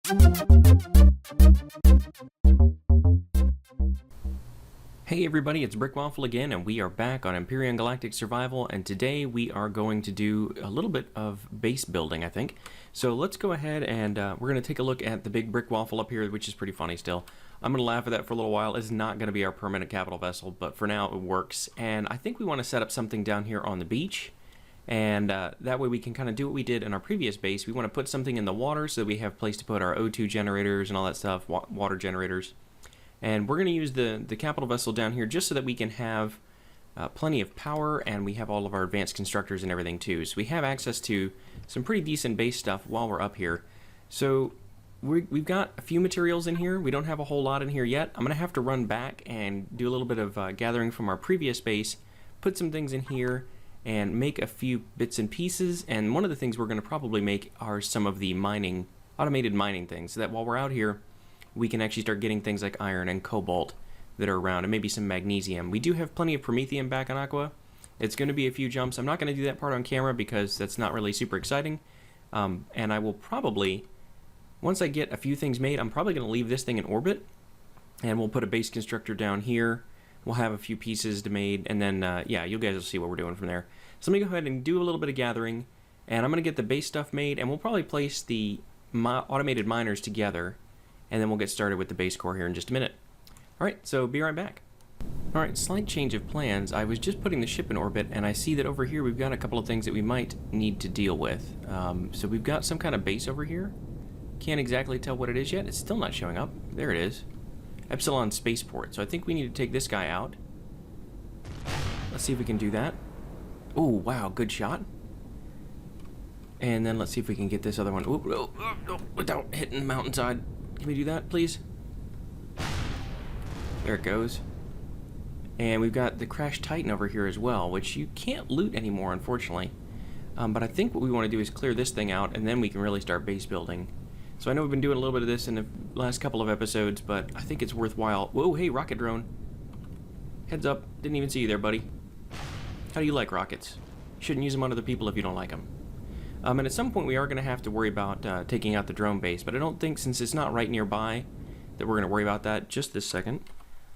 Hey everybody, it's Brickwaffle again, and we are back on Empyrion Galactic Survival, and today we are going to do a little bit of base building, I think. So let's go ahead and we're going to take a look at the big Brickwaffle up here, which is pretty funny still. I'm going to laugh at that for a little while. It's not going to be our permanent capital vessel, but for now it works. And I think we want to set up something down here on the beach, and that way we can kind of do what we did in our previous base. We want to put something in the water so that we have a place to put our O2 generators and all that stuff, water generators. And we're going to use the capital vessel down here just so that we can have plenty of power, and we have all of our advanced constructors and everything too. So we have access to some pretty decent base stuff while we're up here. So we've got a few materials in here. We don't have a whole lot in here yet. I'm going to have to run back and do a little bit of gathering from our previous base, put some things in here, and make a few bits and pieces. And one of the things we're going to probably make are some of the mining, automated mining things, so that while we're out here, we can actually start getting things like iron and cobalt that are around, and maybe some magnesium. We do have plenty of promethium back on Aqua. It's going to be a few jumps. I'm not going to do that part on camera because that's not really super exciting. And I will probably, once I get a few things made, I'm probably going to leave this thing in orbit, and we'll put a base constructor down here. We'll have a few pieces to made, and then, yeah, you guys will see what we're doing from there. So let me go ahead and do a little bit of gathering, and I'm going to get the base stuff made, and we'll probably place the automated miners together, and then we'll get started with the base core here in just a minute. Alright, so be right back. Alright, slight change of plans. I was just putting the ship in orbit, and I see that over here we've got a couple of things that we might need to deal with. So we've got some kind of base over here. Can't exactly tell what it is yet. It's still not showing up. There it is. Epsilon Spaceport. So I think we need to take this guy out. Let's see if we can do that. Oh, wow, good shot. And then let's see if we can get this other one. Oh, without hitting the mountainside. Can we do that, please? There it goes. And we've got the Crash Titan over here as well, which you can't loot anymore, unfortunately. But I think what we want to do is clear this thing out, and then we can really start base building. So I know we've been doing a little bit of this in the last couple of episodes, but I think it's worthwhile. Whoa, hey, rocket drone. Heads up. Didn't even see you there, buddy. How do you like rockets? You shouldn't use them on other people if you don't like them. And at some point we are going to have to worry about taking out the drone base, but I don't think, since it's not right nearby, that we're going to worry about that just this second.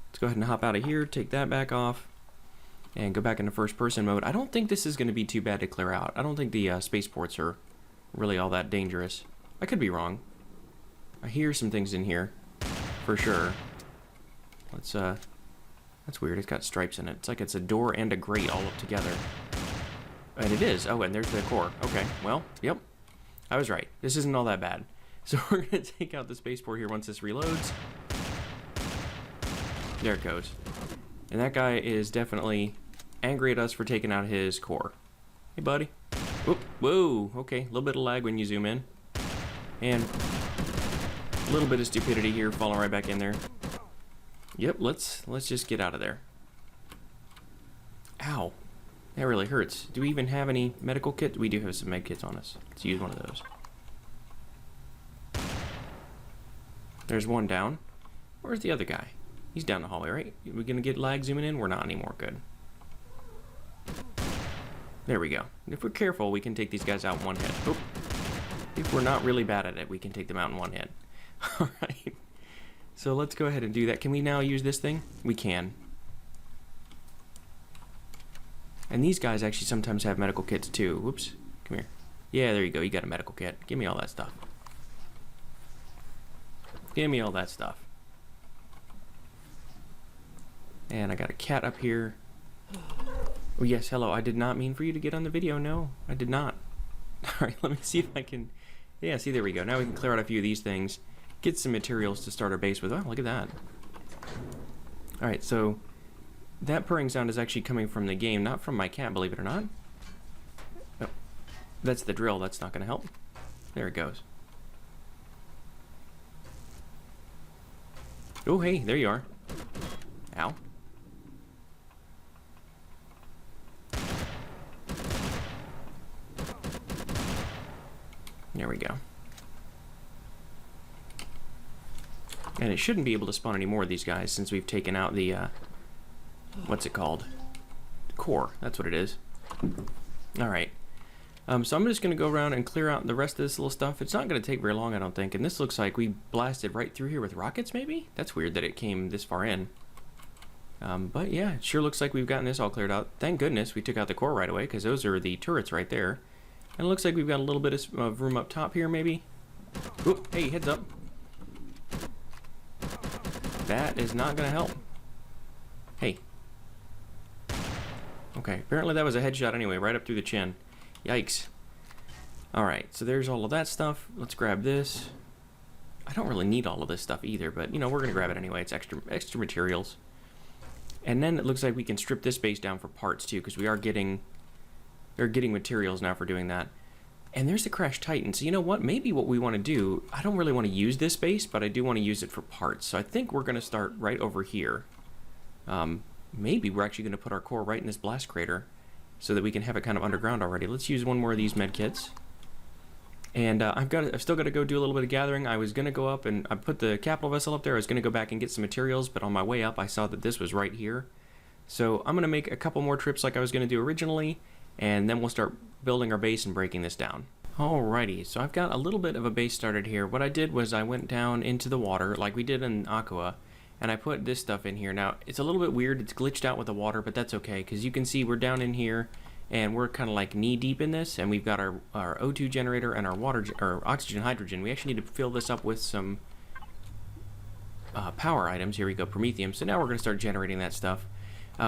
Let's go ahead and hop out of here, take that back off, and go back into first person mode. I don't think this is going to be too bad to clear out. I don't think the spaceports are really all that dangerous. I could be wrong. I hear some things in here, for sure. Let's, that's weird, it's got stripes in it. It's like it's a door and a grate all up together. And it is. Oh, and there's the core. Okay, well, yep. I was right. This isn't all that bad. So we're going to take out the spaceport here once this reloads. There it goes. And that guy is definitely angry at us for taking out his core. Hey, buddy. Whoop. Whoa. Okay, a little bit of lag when you zoom in. And a little bit of stupidity here, falling right back in there. Yep, let's just get out of there. Ow. That really hurts. Do we even have any medical kit? We do have some med kits on us. Let's use one of those. There's one down. Where's the other guy? He's down the hallway, right? We're gonna get lag zooming in? We're not anymore. Good. There we go. If we're careful, we can take these guys out in one hit. Oh. If we're not really bad at it, we can take them out in one hit. Alright. So let's go ahead and do that. Can we now use this thing? We can. And these guys actually sometimes have medical kits too. Whoops. Come here. Yeah, there you go. You got a medical kit. Give me all that stuff. Give me all that stuff. And I got a cat up here. Oh, yes. Hello. I did not mean for you to get on the video. No, I did not. Alright, let me see if I can... Yeah, see, there we go. Now we can clear out a few of these things. Get some materials to start our base with. Oh, look at that. Alright, so... that purring sound is actually coming from the game, not from my cat, believe it or not. Oh, that's the drill. That's not going to help. There it goes. Oh, hey, there you are. Ow. There we go. And it shouldn't be able to spawn any more of these guys since we've taken out the, what's it called? Core, that's what it is. Alright. So I'm just going to go around and clear out the rest of this little stuff. It's not going to take very long, I don't think. And this looks like we blasted right through here with rockets, maybe? That's weird that it came this far in. But yeah, it sure looks like we've gotten this all cleared out. Thank goodness we took out the core right away, because those are the turrets right there. And it looks like we've got a little bit of room up top here, maybe. Oop, hey, heads up. That is not going to help. Hey. Okay, apparently that was a headshot anyway, right up through the chin. Yikes. Alright, so there's all of that stuff. Let's grab this. I don't really need all of this stuff either, but, you know, we're going to grab it anyway. It's extra materials. And then it looks like we can strip this base down for parts, too, because we're getting materials now for doing that. And there's the Crash Titan. So you know what? Maybe what we want to do, I don't really want to use this base, but I do want to use it for parts. So I think we're going to start right over here. Maybe we're actually going to put our core right in this blast crater so that we can have it kind of underground already. Let's use one more of these med kits. And I've still got to go do a little bit of gathering. I was going to go up and I put the capital vessel up there. I was going to go back and get some materials, but on my way up I saw that this was right here. So I'm going to make a couple more trips like I was going to do originally, and then we'll start building our base and breaking this down. Alrighty, so I've got a little bit of a base started here. What I did was I went down into the water like we did in Aqua, and I put this stuff in here. Now, it's a little bit weird. It's glitched out with the water, but that's okay, because you can see we're down in here, and we're kind of like knee-deep in this, and we've got our O2 generator and our oxygen hydrogen. We actually need to fill this up with some power items. Here we go, Promethium. So now we're going to start generating that stuff.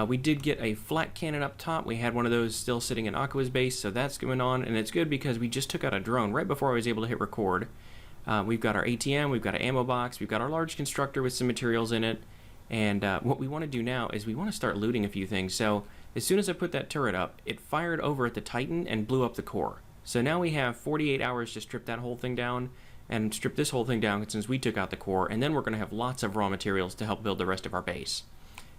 We did get a flat cannon up top. We had one of those still sitting in Aqua's base, so that's going on, and it's good because we just took out a drone right before I was able to hit record. We've got our ATM, we've got an ammo box, we've got our large constructor with some materials in it, and what we want to do now is we want to start looting a few things. So as soon as I put that turret up, it fired over at the Titan and blew up the core. So now we have 48 hours to strip that whole thing down and strip this whole thing down since we took out the core, and then we're going to have lots of raw materials to help build the rest of our base.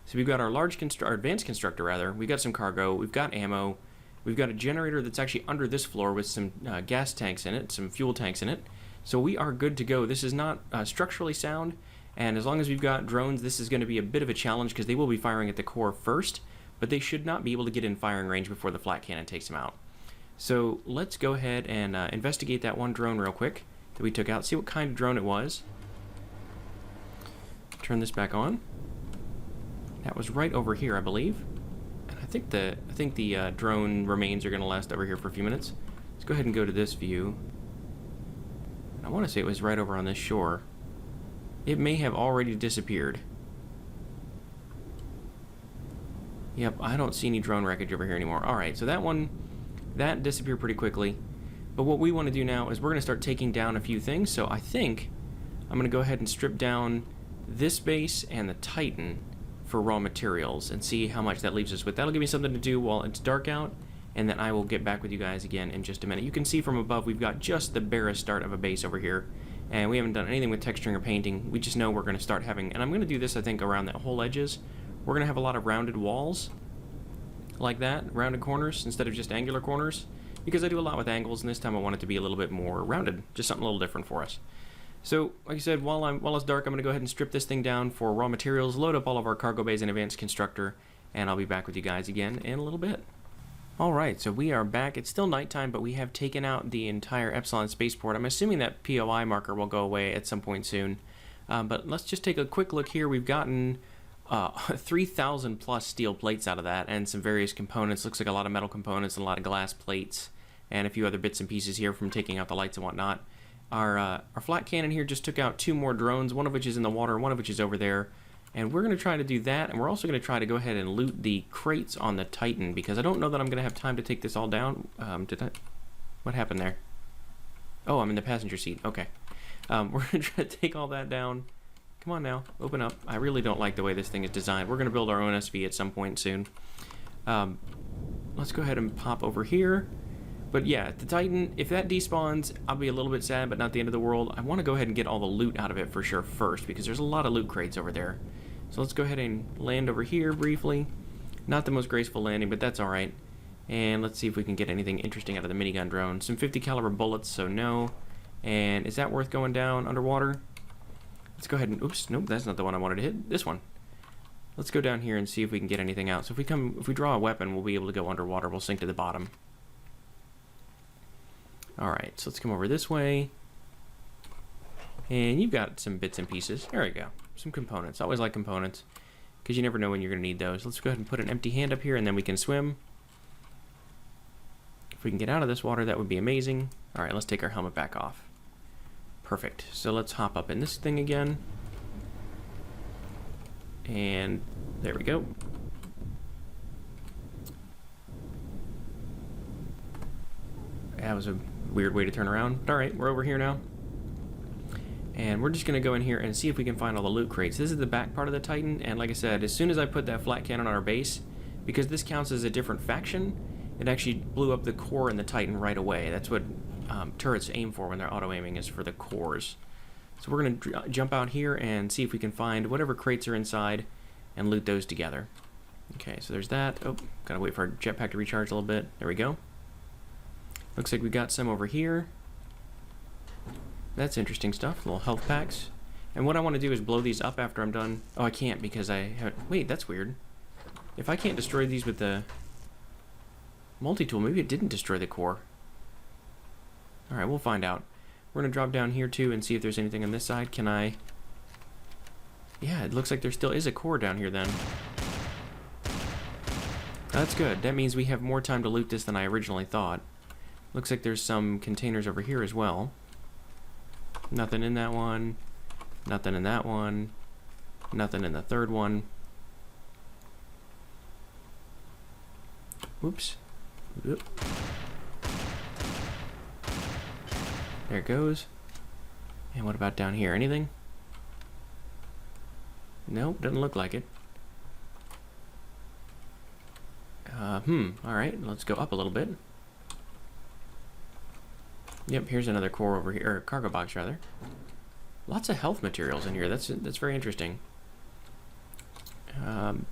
So we've got our advanced constructor rather, we've got some cargo, we've got ammo, we've got a generator that's actually under this floor with some gas tanks in it, some fuel tanks in it. So we are good to go. This is not structurally sound, and as long as we've got drones, this is going to be a bit of a challenge because they will be firing at the core first, but they should not be able to get in firing range before the flat cannon takes them out. So let's go ahead and investigate that one drone real quick that we took out, see what kind of drone it was. Turn this back on. That was right over here, I believe. And I think the drone remains are going to last over here for a few minutes. Let's go ahead and go to this view. I want to say it was right over on this shore. It may have already disappeared. Yep, I don't see any drone wreckage over here anymore. Alright, so that disappeared pretty quickly. But what we want to do now is we're going to start taking down a few things. So I think I'm going to go ahead and strip down this base and the Titan for raw materials and see how much that leaves us with. That'll give me something to do while it's dark out, and then I will get back with you guys again in just a minute. You can see from above we've got just the barest start of a base over here, and we haven't done anything with texturing or painting. We just know we're going to start having, and I'm going to do this I think around that whole edges. We're going to have a lot of rounded walls like that, rounded corners instead of just angular corners, because I do a lot with angles, and this time I want it to be a little bit more rounded, just something a little different for us. So, like I said, while it's dark, I'm going to go ahead and strip this thing down for raw materials, load up all of our cargo bays and advanced constructor, and I'll be back with you guys again in a little bit. Alright, so we are back. It's still nighttime, but we have taken out the entire Epsilon spaceport. I'm assuming that POI marker will go away at some point soon. But let's just take a quick look here. We've gotten 3,000 plus steel plates out of that, and some various components. Looks like a lot of metal components and a lot of glass plates, and a few other bits and pieces here from taking out the lights and whatnot. Our flat cannon here just took out 2 more drones, one of which is in the water, one of which is over there. And we're going to try to do that, and we're also going to try to go ahead and loot the crates on the Titan, because I don't know that I'm going to have time to take this all down. What happened there? Oh, I'm in the passenger seat. Okay. We're going to try to take all that down. Come on now, open up. I really don't like the way this thing is designed. We're going to build our own SV at some point soon. Let's go ahead and pop over here. But yeah, the Titan, if that despawns, I'll be a little bit sad, but not the end of the world. I want to go ahead and get all the loot out of it for sure first, because there's a lot of loot crates over there. So let's go ahead and land over here briefly. Not the most graceful landing, but that's alright. And let's see if we can get anything interesting out of the minigun drone. Some 50 caliber bullets, so no. And is that worth going down underwater? Let's go ahead and, oops, nope, that's not the one I wanted to hit. This one. Let's go down here and see if we can get anything out. So if we draw a weapon, we'll be able to go underwater. We'll sink to the bottom. Alright, so let's come over this way. And you've got some bits and pieces. There we go. Some components. I always like components, because you never know when you're going to need those. Let's go ahead and put an empty hand up here, and then we can swim. If we can get out of this water, that would be amazing. Alright, let's take our helmet back off. Perfect. So let's hop up in this thing again. And there we go. That was a weird way to turn around. Alright, we're over here now. And we're just going to go in here and see if we can find all the loot crates. This is the back part of the Titan, and like I said, as soon as I put that flat cannon on our base, because this counts as a different faction, it actually blew up the core in the Titan right away. That's what turrets aim for when they're auto-aiming, is for the cores. So we're going to jump out here and see if we can find whatever crates are inside and loot those together. Okay, so there's that. Oh, gotta wait for our jetpack to recharge a little bit. There we go. Looks like we got some over here. That's interesting stuff. Little health packs. And what I want to do is blow these up after I'm done. Oh, I can't because I have... Wait, that's weird. If I can't destroy these with the multi-tool, maybe it didn't destroy the core. Alright, we'll find out. We're going to drop down here too and see if there's anything on this side. Can I... Yeah, it looks like there still is a core down here then. That's good. That means we have more time to loot this than I originally thought. Looks like there's some containers over here as well. Nothing in that one. Nothing in that one. Nothing in the third one. Whoops. Oop. There it goes. And what about down here? Anything? Nope, doesn't look like it. Alright, let's go up a little bit. Yep, here's another core over here, or cargo box rather. Lots of health materials in here. That's very interesting.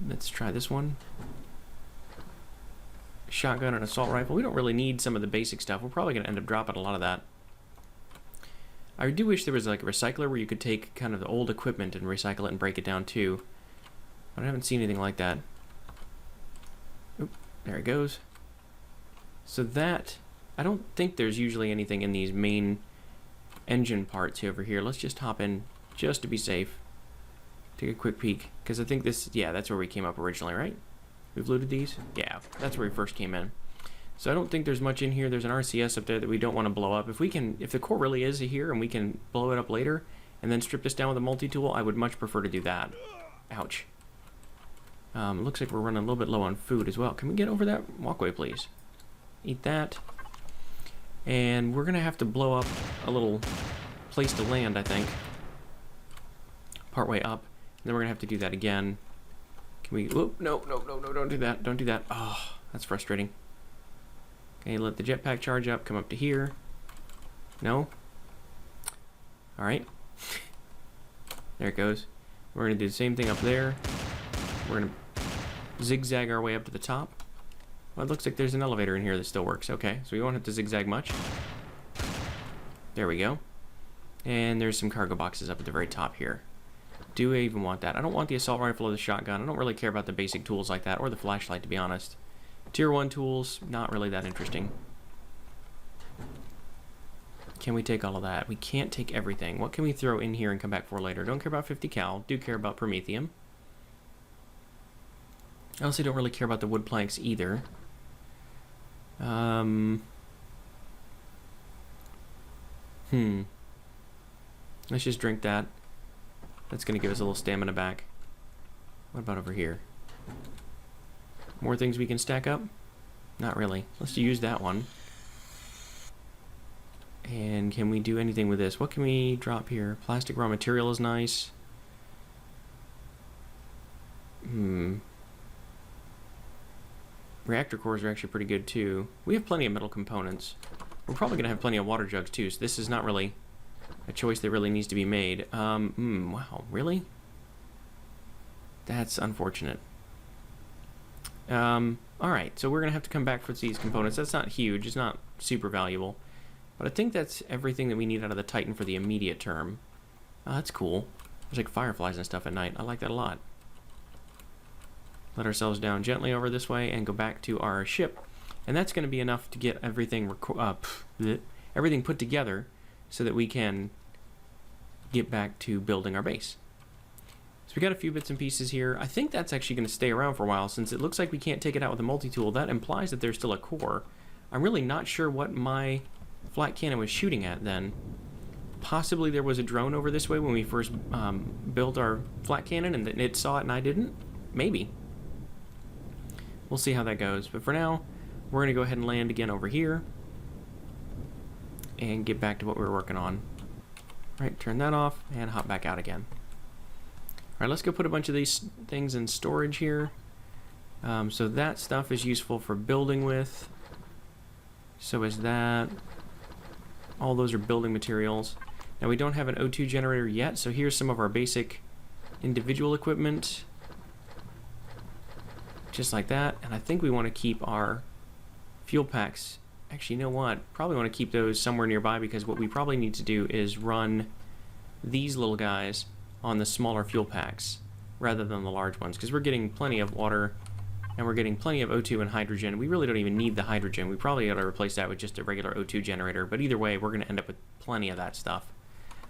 Let's try this one. Shotgun and assault rifle. We don't really need some of the basic stuff. We're probably going to end up dropping a lot of that. I do wish there was like a recycler where you could take kind of the old equipment and recycle it and break it down too. But I haven't seen anything like that. Oop, there it goes. So that... I don't think there's usually anything in these main engine parts over here. Let's just hop in just to be safe. Take a quick peek. Because I think this... Yeah, that's where we came up originally, right? We've looted these? Yeah, that's where we first came in. So I don't think there's much in here. There's an RCS up there that we don't want to blow up. If we can... If the core really is here and we can blow it up later and then strip this down with a multi-tool, I would much prefer to do that. Ouch. Looks like we're running a little bit low on food as well. Can we get over that walkway, please? Eat that. And we're going to have to blow up a little place to land, I think. Partway up. And then we're going to have to do that again. Can we... Whoop, no, don't do that. Don't do that. Oh, that's frustrating. Okay, let the jetpack charge up. Come up to here. No? Alright. There it goes. We're going to do the same thing up there. We're going to zigzag our way up to the top. Well, it looks like there's an elevator in here that still works. Okay, so we won't have to zigzag much. There we go. And there's some cargo boxes up at the very top here. Do I even want that? I don't want the assault rifle or the shotgun. I don't really care about the basic tools like that, or the flashlight, to be honest. Tier 1 tools, not really that interesting. Can we take all of that? We can't take everything. What can we throw in here and come back for later? Don't care about 50 cal. Do care about Promethium. I also don't really care about the wood planks either. Let's just drink that. That's going to give us a little stamina back. What about over here? More things we can stack up? Not really. Let's use that one. And can we do anything with this? What can we drop here? Plastic raw material is nice. Reactor cores are actually pretty good too. We have plenty of metal components. We're probably going to have plenty of water jugs too, so this is not really a choice that really needs to be made. Wow, really? That's unfortunate. Alright, so we're going to have to come back for these components. That's not huge, it's not super valuable. But I think that's everything that we need out of the Titan for the immediate term. Oh, that's cool. There's like fireflies and stuff at night. I like that a lot. Let ourselves down gently over this way and go back to our ship. And that's going to be enough to get everything everything put together so that we can get back to building our base. So we got a few bits and pieces here. I think that's actually going to stay around for a while since it looks like we can't take it out with a multi-tool. That implies that there's still a core. I'm really not sure what my flat cannon was shooting at then. Possibly there was a drone over this way when we first built our flat cannon and it saw it and I didn't. Maybe. We'll see how that goes. But for now, we're going to go ahead and land again over here and get back to what we were working on. All right, turn that off and hop back out again. All right, let's go put a bunch of these things in storage here. So that stuff is useful for building with. So is that. All those are building materials. Now we don't have an O2 generator yet, so here's some of our basic individual equipment. Just like that. And I think we want to keep our fuel packs. Actually, you know what? Probably want to keep those somewhere nearby because what we probably need to do is run these little guys on the smaller fuel packs rather than the large ones because we're getting plenty of water and we're getting plenty of O2 and hydrogen. We really don't even need the hydrogen. We probably ought to replace that with just a regular O2 generator, but either way, we're going to end up with plenty of that stuff.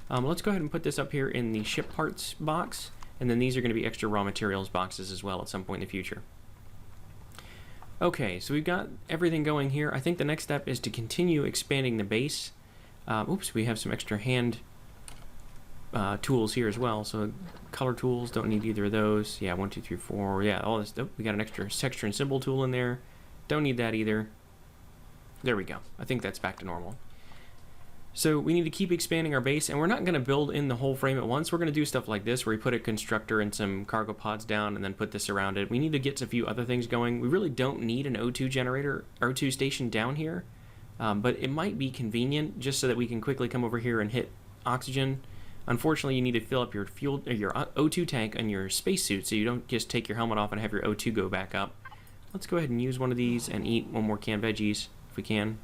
Let's go ahead and put this up here in the ship parts box, and then these are going to be extra raw materials boxes as well at some point in the future. Okay, so we've got everything going here. I think the next step is to continue expanding the base. Oops, we have some extra hand tools here as well. So color tools, don't need either of those. Yeah, 1, 2, 3, 4. Yeah, all this. Oh, we got an extra texture and symbol tool in there. Don't need that either. There we go. I think that's back to normal. So we need to keep expanding our base, and we're not going to build in the whole frame at once. We're going to do stuff like this, where we put a constructor and some cargo pods down, and then put this around it. We need to get a few other things going. We really don't need an O2 generator, O2 station down here, but it might be convenient just so that we can quickly come over here and hit oxygen. Unfortunately, you need to fill up your fuel, or your O2 tank on your spacesuit, so you don't just take your helmet off and have your O2 go back up. Let's go ahead and use one of these and eat one more canned veggies if we can.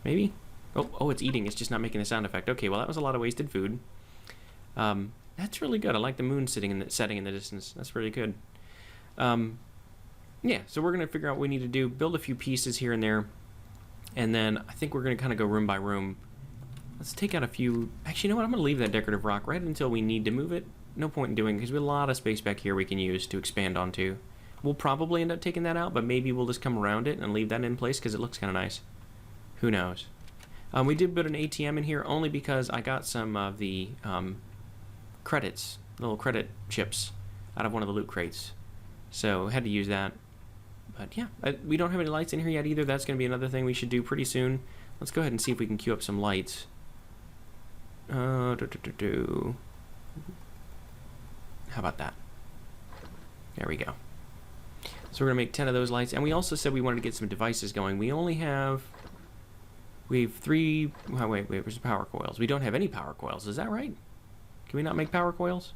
Maybe. Oh, it's eating. It's just not making a sound effect. Okay, well, that was a lot of wasted food. That's really good. I like the moon setting in the distance. That's really good. Yeah, so we're going to figure out what we need to do, build a few pieces here and there, and then I think we're going to kind of go room by room. Let's take out a few. Actually, you know what? I'm going to leave that decorative rock right until we need to move it. No point in doing it because we have a lot of space back here we can use to expand onto. We'll probably end up taking that out, but maybe we'll just come around it and leave that in place because it looks kind of nice. Who knows? We did put an ATM in here only because I got some of the credits, little credit chips, out of one of the loot crates. So had to use that. But yeah, we don't have any lights in here yet either. That's going to be another thing we should do pretty soon. Let's go ahead and see if we can queue up some lights. How about that? There we go. So we're going to make 10 of those lights. And we also said we wanted to get some devices going. We only have... We have 3... Oh, wait, where's the power coils? We don't have any power coils. Is that right? Can we not make power coils?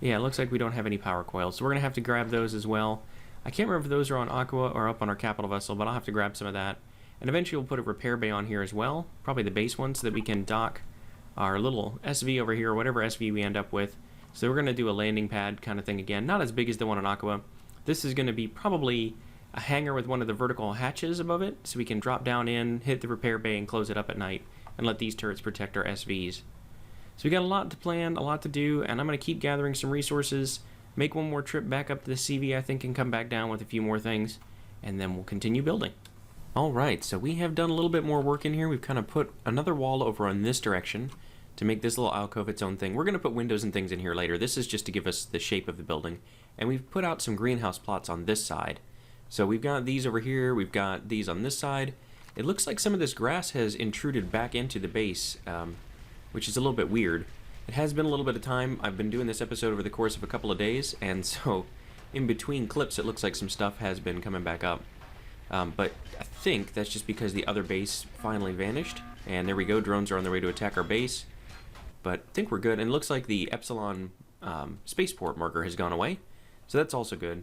Yeah, it looks like we don't have any power coils. So we're going to have to grab those as well. I can't remember if those are on Aqua or up on our capital vessel, but I'll have to grab some of that. And eventually we'll put a repair bay on here as well. Probably the base one so that we can dock our little SV over here, or whatever SV we end up with. So we're going to do a landing pad kind of thing again. Not as big as the one on Aqua. This is going to be probably a hangar with one of the vertical hatches above it, so we can drop down in, hit the repair bay, and close it up at night, and let these turrets protect our SVs. So we got a lot to plan, a lot to do, and I'm going to keep gathering some resources, make one more trip back up to the CV, I think, and come back down with a few more things, and then we'll continue building. Alright, so we have done a little bit more work in here. We've kind of put another wall over on this direction to make this little alcove its own thing. We're going to put windows and things in here later. This is just to give us the shape of the building. And we've put out some greenhouse plots on this side. So we've got these over here, we've got these on this side. It looks like some of this grass has intruded back into the base, which is a little bit weird. It has been a little bit of time. I've been doing this episode over the course of a couple of days, and so in between clips it looks like some stuff has been coming back up. But I think that's just because the other base finally vanished. And there we go, drones are on their way to attack our base. But I think we're good, and it looks like the Epsilon spaceport marker has gone away. So that's also good.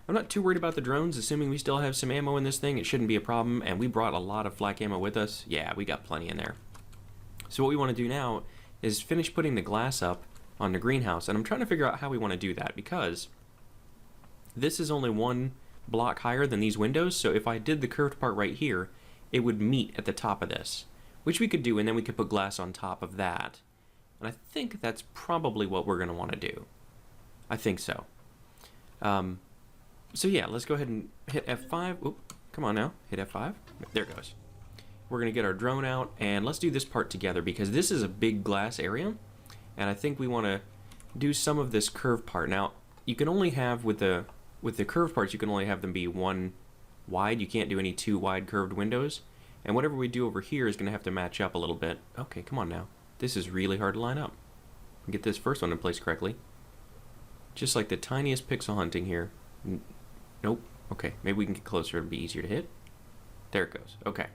I'm not too worried about the drones, assuming we still have some ammo in this thing. It shouldn't be a problem, and we brought a lot of flak ammo with us. Yeah, we got plenty in there. So what we want to do now is finish putting the glass up on the greenhouse, and I'm trying to figure out how we want to do that, because this is only one block higher than these windows, so if I did the curved part right here, it would meet at the top of this, which we could do, and then we could put glass on top of that. And I think that's probably what we're going to want to do. I think so. So yeah, let's go ahead and hit F5. Oop, come on now, hit F5. There it goes. We're going to get our drone out, and let's do this part together, because this is a big glass area, and I think we want to do some of this curved part. Now, you can only have, with the curved parts, you can only have them be one wide. You can't do any two wide curved windows, and whatever we do over here is going to have to match up a little bit. Okay, come on now. This is really hard to line up. Get this first one in place correctly. Just like the tiniest pixel hunting here. Nope. Okay, maybe we can get closer. It'll be easier to hit. There it goes. Okay.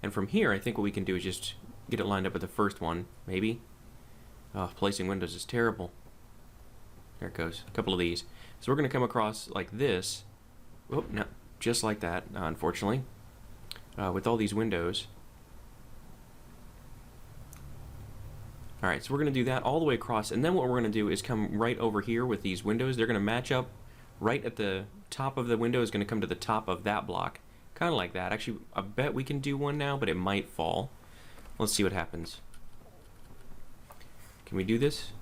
And from here, I think what we can do is just get it lined up with the first one, maybe. Oh, placing windows is terrible. There it goes. A couple of these. So we're going to come across like this. Oh, no, just like that, unfortunately. With all these windows. Alright, so we're going to do that all the way across, and then what we're going to do is come right over here with these windows. They're going to match up right at the top of the window is going to come to the top of that block. Kind of like that. Actually, I bet we can do one now, but it might fall. Let's see what happens. Can we do this?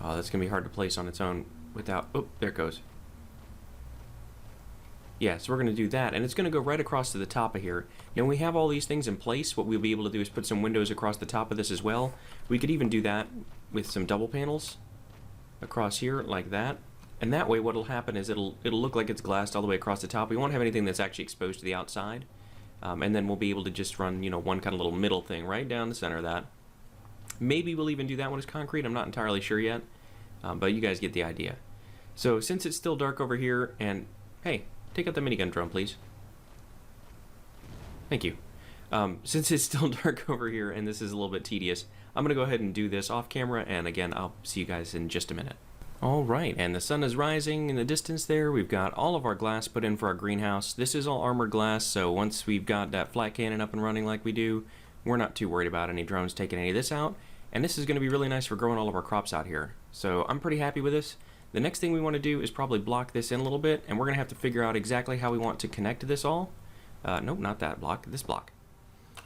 Oh, that's going to be hard to place on its own without... Oh, there it goes. Yeah, so we're going to do that, and it's going to go right across to the top of here. Now, when we have all these things in place, what we'll be able to do is put some windows across the top of this as well. We could even do that with some double panels across here, like that. And that way, what'll happen is it'll look like it's glassed all the way across the top. We won't have anything that's actually exposed to the outside. And then we'll be able to just run, you know, one kind of little middle thing right down the center of that. Maybe we'll even do that one as concrete. I'm not entirely sure yet. But you guys get the idea. So since it's still dark over here, and hey, take out the minigun drone, please. Thank you. Since it's still dark over here and this is a little bit tedious, I'm going to go ahead and do this off camera, and again, I'll see you guys in just a minute. Alright, and the sun is rising in the distance there. We've got all of our glass put in for our greenhouse. This is all armored glass, so once we've got that flat cannon up and running like we do, we're not too worried about any drones taking any of this out. And this is going to be really nice for growing all of our crops out here. So I'm pretty happy with this. The next thing we want to do is probably block this in a little bit, and we're going to have to figure out exactly how we want to connect this all. Nope, not that block, this block.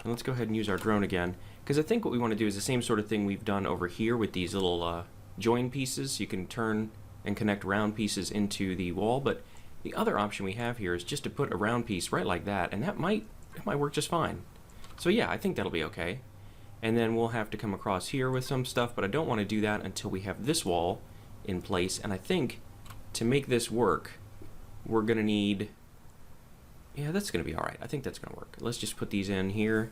And let's go ahead and use our drone again, because I think what we want to do is the same sort of thing we've done over here with these little join pieces. You can turn and connect round pieces into the wall, but the other option we have here is just to put a round piece right like that, and that might work just fine. So yeah, I think that'll be okay. And then we'll have to come across here with some stuff, but I don't want to do that until we have this wall in place. And I think to make this work, we're going to need... Yeah, that's going to be alright. I think that's going to work. Let's just put these in here.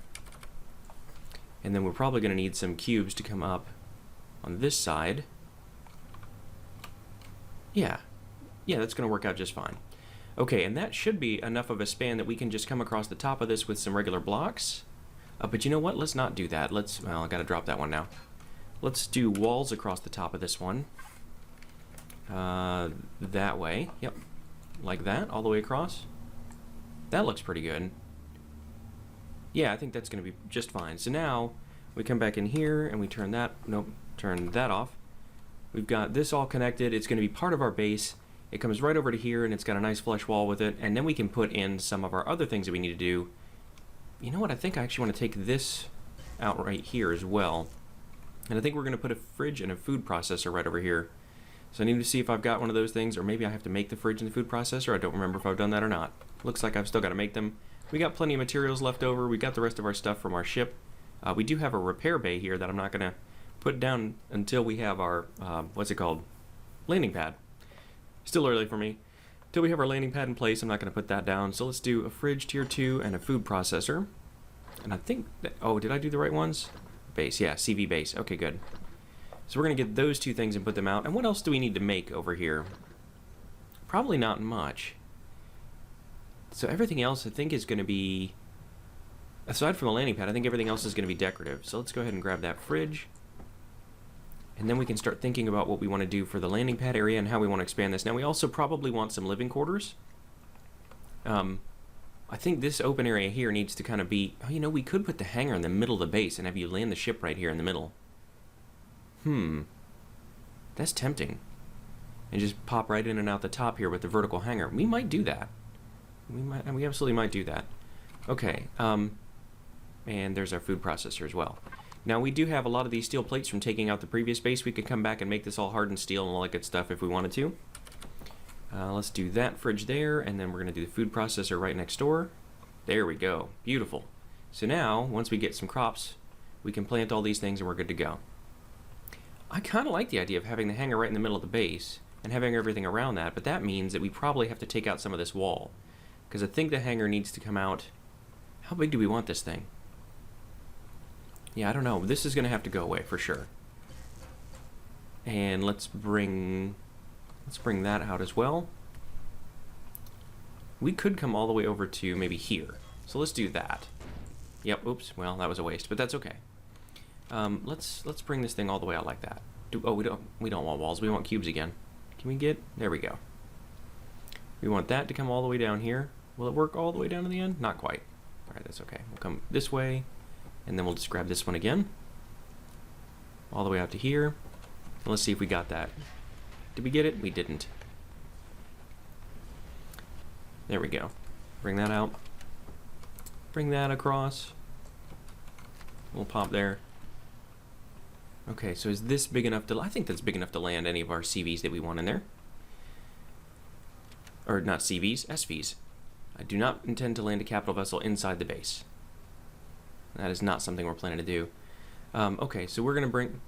And then we're probably going to need some cubes to come up on this side. Yeah, that's going to work out just fine. Okay, and that should be enough of a span that we can just come across the top of this with some regular blocks. But you know what? Let's not do that. Well, I gotta drop that one now. Let's do walls across the top of this one. That way. Yep. Like that, all the way across. That looks pretty good. Yeah, I think that's gonna be just fine. So now, we come back in here and we turn that, turn that off. We've got this all connected. It's gonna be part of our base. It comes right over to here and it's got a nice flush wall with it. And then we can put in some of our other things that we need to do. You know what, I think I actually want to take this out right here as well. And I think we're going to put a fridge and a food processor right over here. So I need to see if I've got one of those things, or maybe I have to make the fridge and the food processor. I don't remember if I've done that or not. Looks like I've still got to make them. We got plenty of materials left over. We got the rest of our stuff from our ship. We do have a repair bay here that I'm not going to put down until we have our, what's it called? Landing pad. Still early for me. Till we have our landing pad in place, I'm not going to put that down. So let's do a fridge tier 2 and a food processor. And I think that, oh, did I do the right ones? Base, yeah, CV base. Okay, good. So we're going to get those two things and put them out. And what else do we need to make over here? Probably not much. So everything else I think is going to be, aside from the landing pad, I think everything else is going to be decorative. So let's go ahead and grab that fridge. And then we can start thinking about what we want to do for the landing pad area and how we want to expand this. Now, we also probably want some living quarters. I think this open area here needs to kind of be... Oh, you know, we could put the hangar in the middle of the base and have you land the ship right here in the middle. That's tempting. and just pop right in and out the top here with the vertical hangar. We might do that. We absolutely might do that. Okay, and there's our food processor as well. Now we do have a lot of these steel plates from taking out the previous base. We could come back and make this all hardened steel and all that good stuff if we wanted to. Let's do that fridge there, and then we're going to do the food processor right next door. There we go. Beautiful. So now, once we get some crops, we can plant all these things and we're good to go. I kind of like the idea of having the hangar right in the middle of the base and having everything around that, but that means that we probably have to take out some of this wall, because I think the hangar needs to come out. How big do we want this thing? Yeah, I don't know. This is going to have to go away for sure. And let's bring that out as well. We could come all the way over to maybe here. So let's do that. Yep, oops, well, that was a waste, but that's okay. Let's bring this thing all the way out like that. We don't want walls, we want cubes again. Can we get, there we go. We want that to come all the way down here. Will it work all the way down to the end? Not quite. Alright, that's okay. We'll come this way, and then we'll just grab this one again. All the way out to here. And let's see if we got that. Did we get it? We didn't. There we go. Bring that out. Bring that across. We'll pop there. Okay, so is this big enough to... I think that's big enough to land any of our CVs that we want in there. Or not CVs, SVs. I do not intend to land a capital vessel inside the base. That is not something we're planning to do. Okay, so we're going to bring...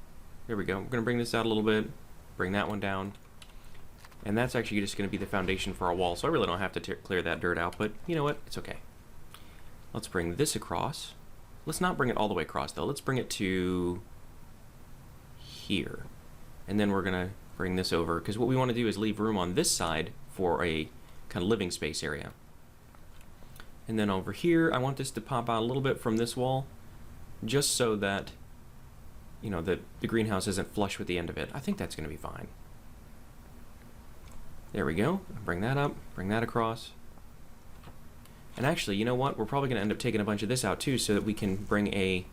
There we go. We're going to bring this out a little bit. Bring that one down. And that's actually just going to be the foundation for our wall, so I really don't have to clear that dirt out, but you know what? It's okay. Let's bring this across. Let's not bring it all the way across, though. Let's bring it to here. And then we're going to bring this over, because what we want to do is leave room on this side for a kind of living space area. And then over here, I want this to pop out a little bit from this wall, just so that, you know, the greenhouse isn't flush with the end of it. I think that's going to be fine. There we go. Bring that up, bring that across. And actually, you know what? We're probably going to end up taking a bunch of this out too, so that we can bring a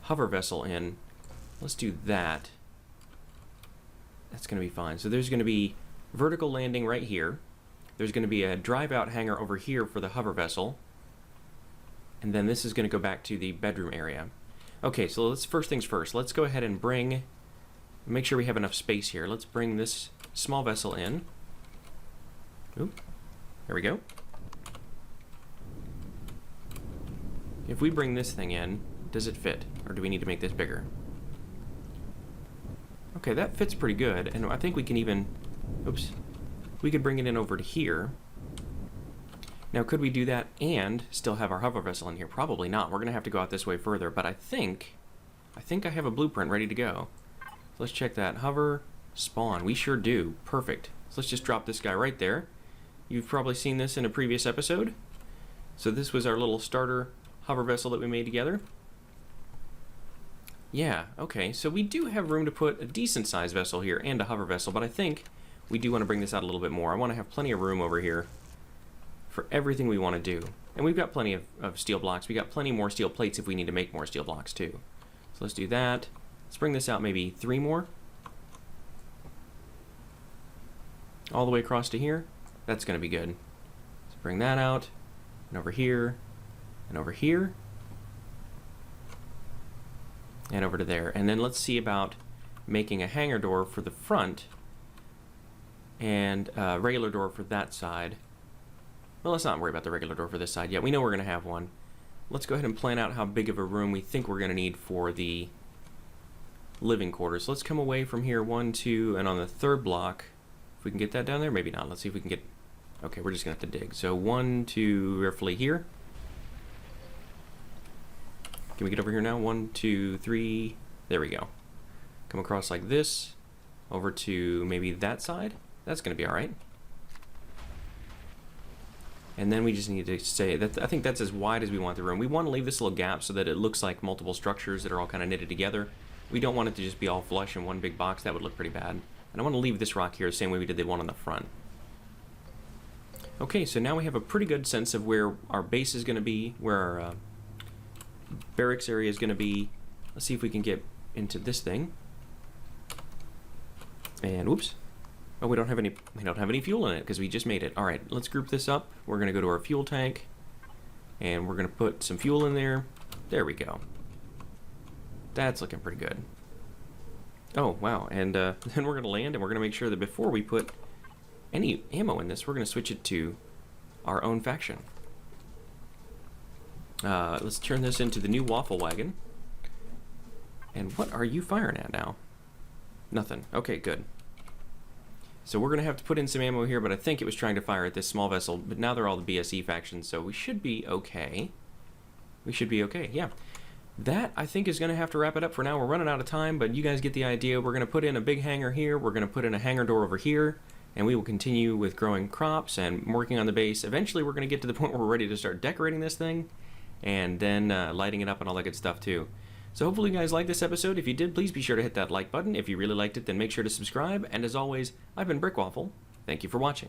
hover vessel in. Let's do that. That's going to be fine. So there's going to be vertical landing right here. There's going to be a drive-out hangar over here for the hover vessel. And then this is going to go back to the bedroom area. Okay, so let's, first things first, let's go ahead and make sure we have enough space here. Let's bring this small vessel in. Oop, there we go. If we bring this thing in, does it fit? Or do we need to make this bigger? Okay, that fits pretty good, and I think we can even, oops, we could bring it in over to here. Now, could we do that and still have our hover vessel in here? Probably not. We're going to have to go out this way further, but I think I have a blueprint ready to go. So let's check that. Hover, spawn. We sure do. Perfect. So let's just drop this guy right there. You've probably seen this in a previous episode. So this was our little starter hover vessel that we made together. Yeah, okay. So we do have room to put a decent sized vessel here and a hover vessel, but I think we do want to bring this out a little bit more. I want to have plenty of room over here for everything we want to do. And we've got plenty of steel blocks. We got plenty more steel plates if we need to make more steel blocks too. So let's do that. Let's bring this out maybe 3 more. All the way across to here. That's going to be good. Let's bring that out, and over here, and over here, and over to there. And then let's see about making a hangar door for the front and a regular door for that side. Well, let's not worry about the regular door for this side yet. We know we're going to have one. Let's go ahead and plan out how big of a room we think we're going to need for the living quarters. So let's come away from here, 1, 2, and on the third block, if we can get that down there, maybe not. Let's see if we can get... Okay, we're just going to have to dig. So 1, 2, roughly here. Can we get over here now? 1, 2, 3. There we go. Come across like this. Over to maybe that side. That's going to be all right. And then we just need to say that I think that's as wide as we want the room. We want to leave this little gap so that it looks like multiple structures that are all kind of knitted together. We don't want it to just be all flush in one big box. That would look pretty bad. And I want to leave this rock here the same way we did the one on the front. Okay, so now we have a pretty good sense of where our base is going to be, where our barracks area is going to be. Let's see if we can get into this thing. And whoops. Oh, we don't have any fuel in it because we just made it. All right, let's group this up. We're gonna go to our fuel tank, and we're gonna put some fuel in there. There we go. That's looking pretty good. Oh wow, and then we're gonna land, and we're gonna make sure that before we put any ammo in this, we're gonna switch it to our own faction. Let's turn this into the new waffle wagon. And what are you firing at now? Nothing. Okay, good. So we're going to have to put in some ammo here, but I think it was trying to fire at this small vessel, but now they're all the BSE factions, so we should be okay. We should be okay, yeah. That, I think, is going to have to wrap it up for now. We're running out of time, but you guys get the idea. We're going to put in a big hangar here, we're going to put in a hangar door over here, and we will continue with growing crops and working on the base. Eventually, we're going to get to the point where we're ready to start decorating this thing, and then lighting it up and all that good stuff, too. So hopefully you guys liked this episode. If you did, please be sure to hit that like button. If you really liked it, then make sure to subscribe. And as always, I've been Brickwaffle. Thank you for watching.